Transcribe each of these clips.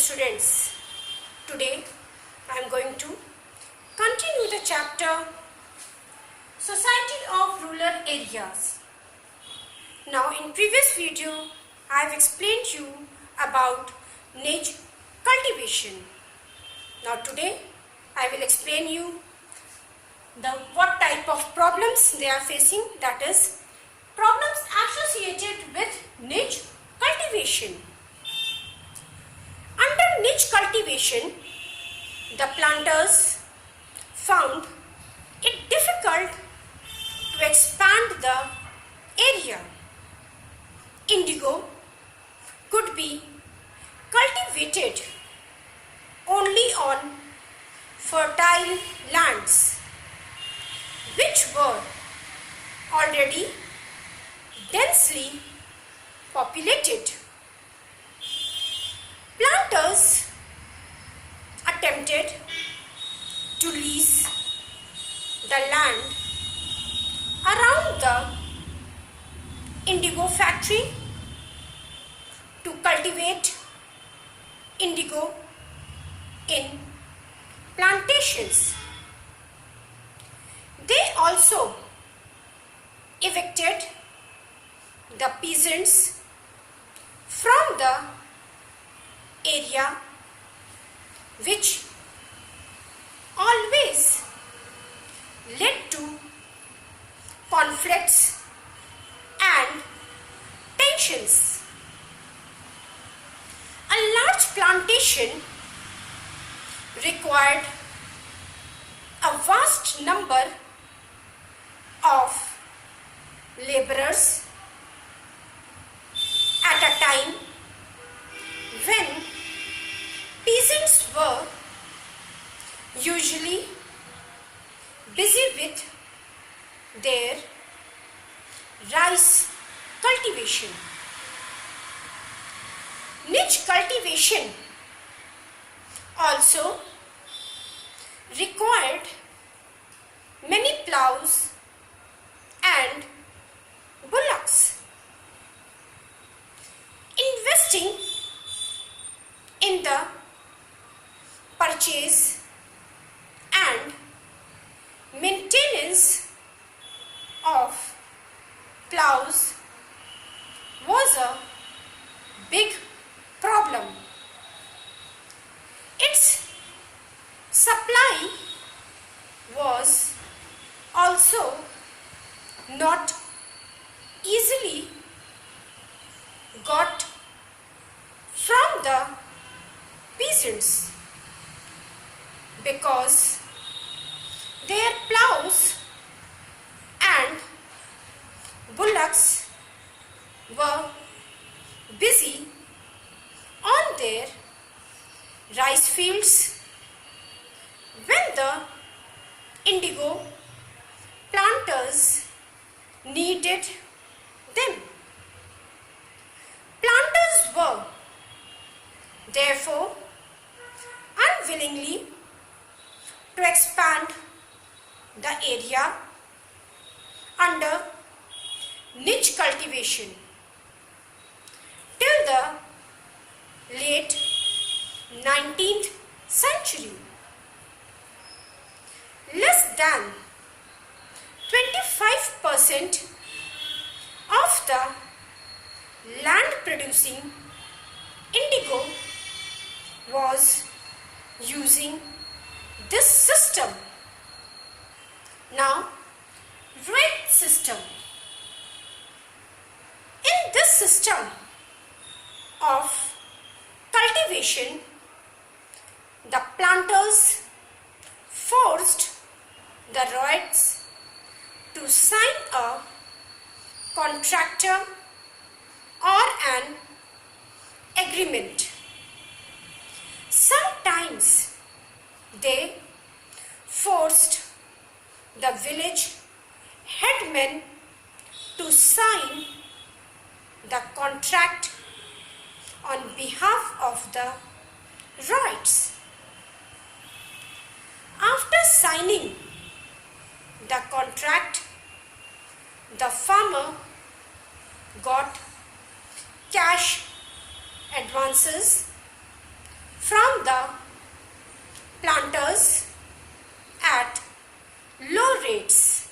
students, today I am going to continue the chapter Society of Rural Areas. Now in previous video I have explained you about niche cultivation. Now today I will explain you what type of problems they are facing, that is problems associated with niche cultivation. Under niche cultivation, the planters found it difficult to expand the area. Indigo could be cultivated only on fertile lands which were already densely populated. Planters attempted to lease the land around the indigo factory to cultivate indigo in plantations. They also evicted the peasants from the area, which always led to conflicts and tensions. A large plantation required a vast number of laborers at a time when peasants were usually busy with their rice cultivation. Niche cultivation also required many plows and bullocks. Investing in the purchase and maintenance of plows was a big problem. Its supply was also not easily got from the peasants because their plows and bullocks were busy on their rice fields when the indigo planters needed them. Planters were therefore unwillingly to expand the area under niche cultivation till the late 19th century. Less than 25% of the land producing indigo was using this system. Now, VIII system. In this system of cultivation, the planters forced the roids to sign a contractor or an agreement. Sometimes they forced the village headmen to sign the contract on behalf of the roids. After signing the contract, the farmer got cash advances from the planters at low rates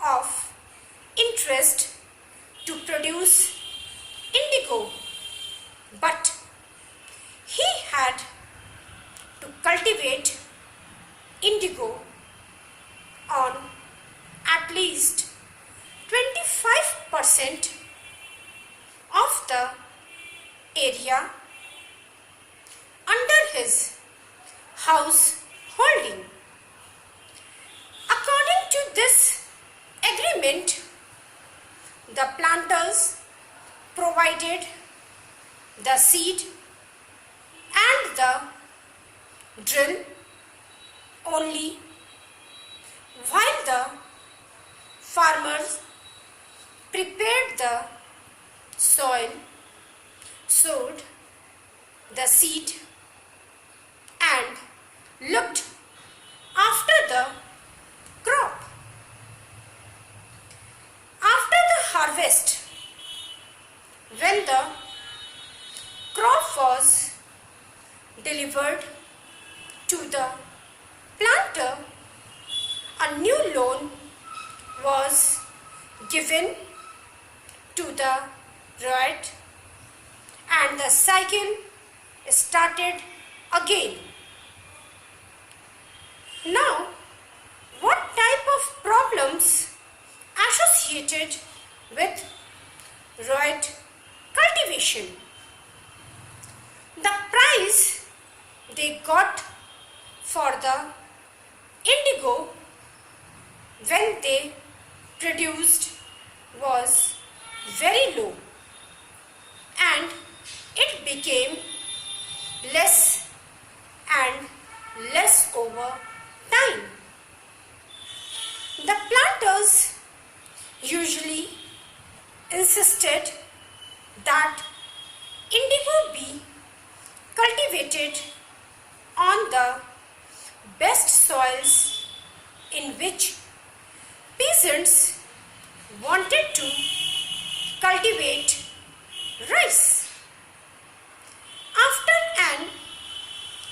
of interest to produce indigo, but he had to cultivate indigo on at least 25% of the area under his householding. According to this agreement, the planters provided the seed and the drill only, while the farmers prepared the soil, sowed the seed and looked after the crop. After the harvest, when the crop was delivered to the planter, a new loan was given to the right, and the cycle started again. Now, what type of problems associated with right cultivation? The price they got for the indigo when they produced was very low, and it became less and less over time. The planters usually insisted that indigo be cultivated on the best soils in which peasants wanted to cultivate rice. After an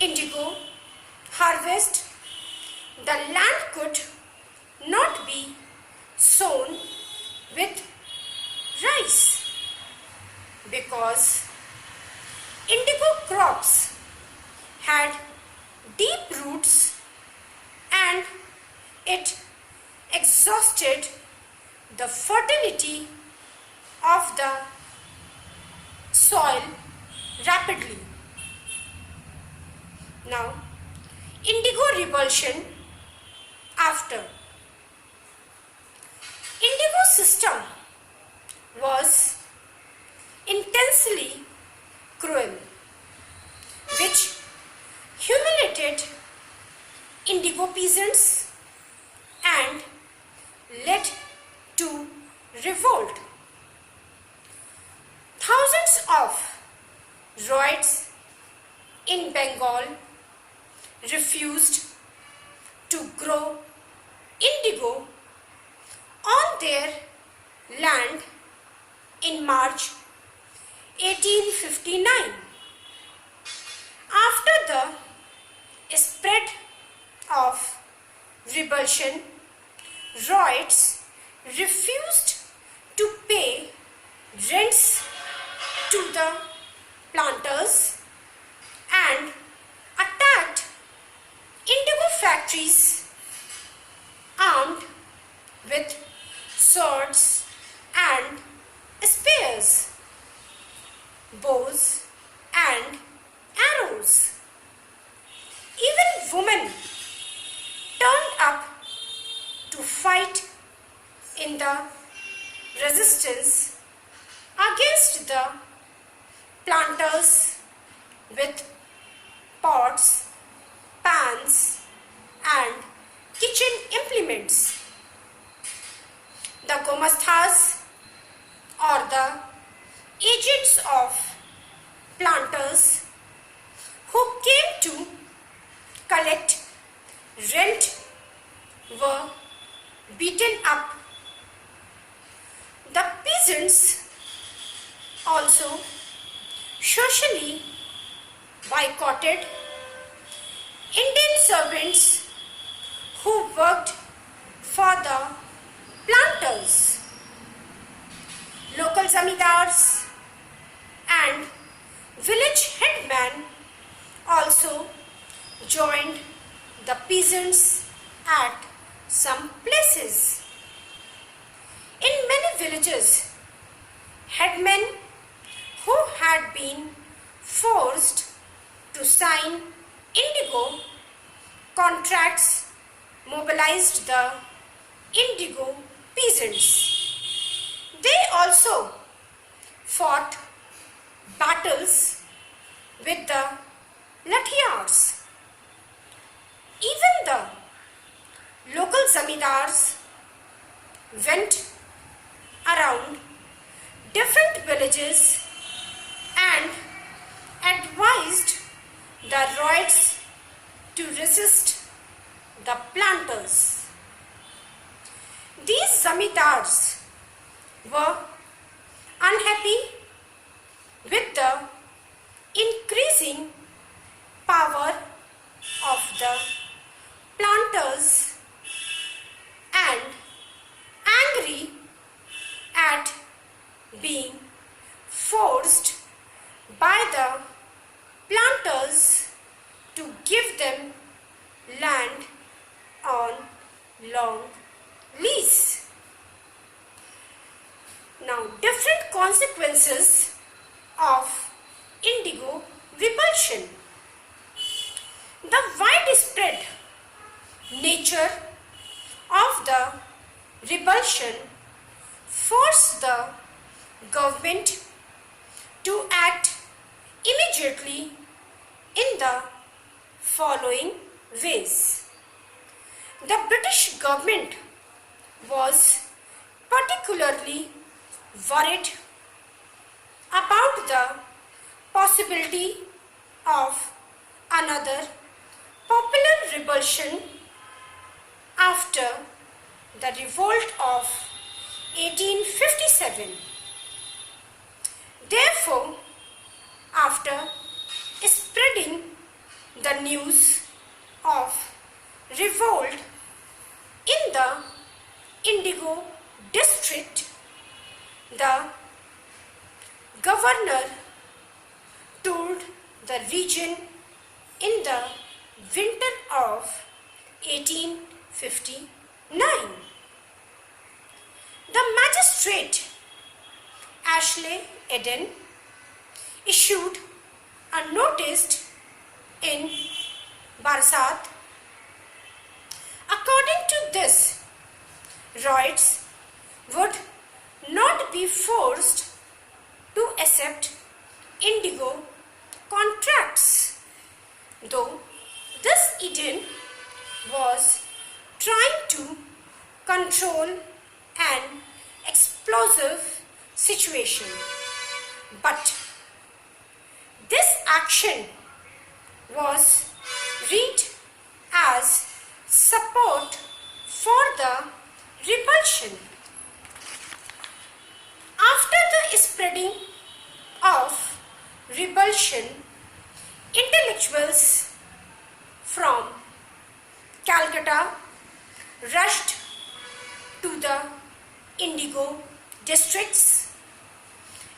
indigo harvest, the land could not be sown with rice because indigo crops had deep roots and it exhausted the fertility of the soil rapidly. Now, indigo revulsion after. Indigo system was intensely cruel, which humiliated indigo peasants and led to revolt. Thousands of Roids in Bengal refused to grow indigo on their land in March 1859. After the spread of rebellion, Roids refused to pay rents to the planters and attacked indigo factories armed with swords and spears, bows and arrows. Even women turned up to fight in the resistance against the planters with pots, pans and kitchen implements. The Gomasthas, or the agents of planters who came to collect rent, were beaten up. The peasants also socially boycotted Indian servants who worked for the planters. Local zamindars and village headmen also joined the peasants at some places. In many villages, headmen who had been forced to sign indigo contracts mobilized the indigo peasants. They also fought battles with the lathiyars. Even the local zamindars went around different villages and advised the ryots to resist the planters. These zamindars were unhappy with the increasing power of the planters and angry at being forced by the planters to give them land on long lease. Now, different consequences of indigo repulsion. The widespread nature of the repulsion forced the government to act immediately in the following ways. The British government was particularly worried about the possibility of another popular revulsion after the revolt of 1857. Therefore, after spreading the news of revolt in the indigo district, the governor toured the region in the winter of 1859. The magistrate Ashley Eden issued a notice in Barsat. According to this, ryots would not be forced to accept indigo contracts, though this Eden was trying to control an explosive situation. But this action was read as support for the repulsion. After the spreading of repulsion, intellectuals from Calcutta rushed to the indigo districts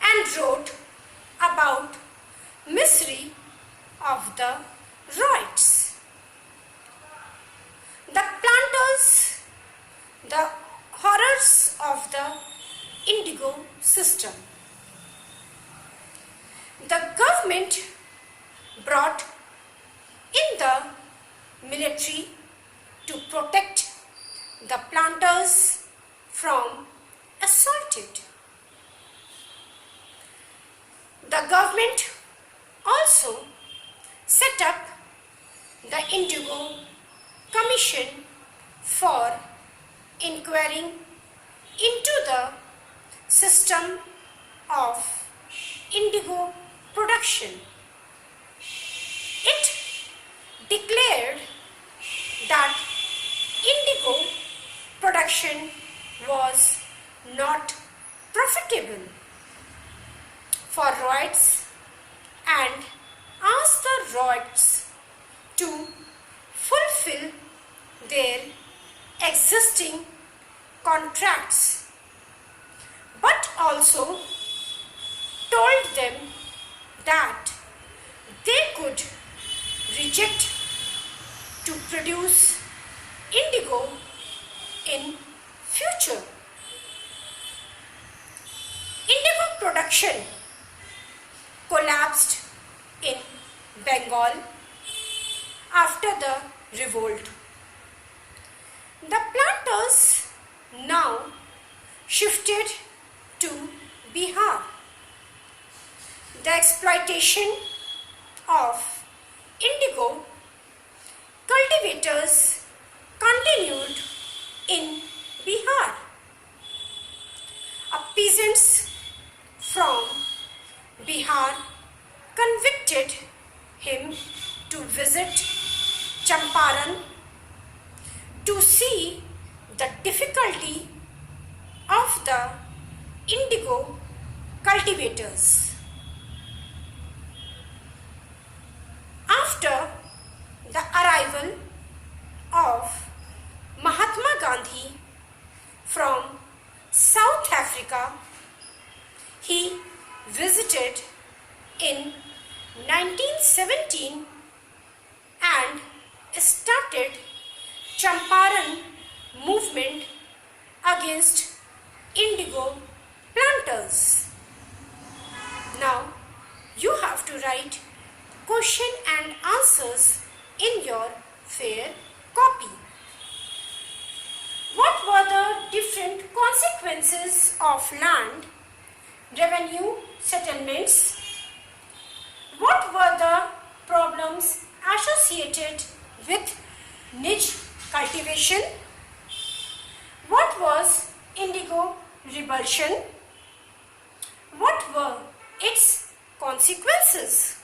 and wrote about misery of the ryots. The planters, the horrors of the indigo system. The government brought in the military to protect the planters from assaulted. The government also set up the Indigo Commission for inquiring into the system of indigo production. It declared that indigo production was not profitable for ryots and asked the tracts, but also told them that they could reject to produce indigo in future. Indigo production collapsed in Bengal after the revolt. The planters now shifted to Bihar. The exploitation of indigo cultivators continued in Bihar. Peasants from Bihar convicted him to visit Champaran to see the difficulty of the indigo cultivators. After the arrival of Mahatma Gandhi from South Africa, he visited in 1917 and started Champaran movement against indigo planters. Now you have to write question and answers in your fair copy. What were the different consequences of land revenue settlements? What were the problems associated with niche cultivation? What was indigo revulsion? What were its consequences?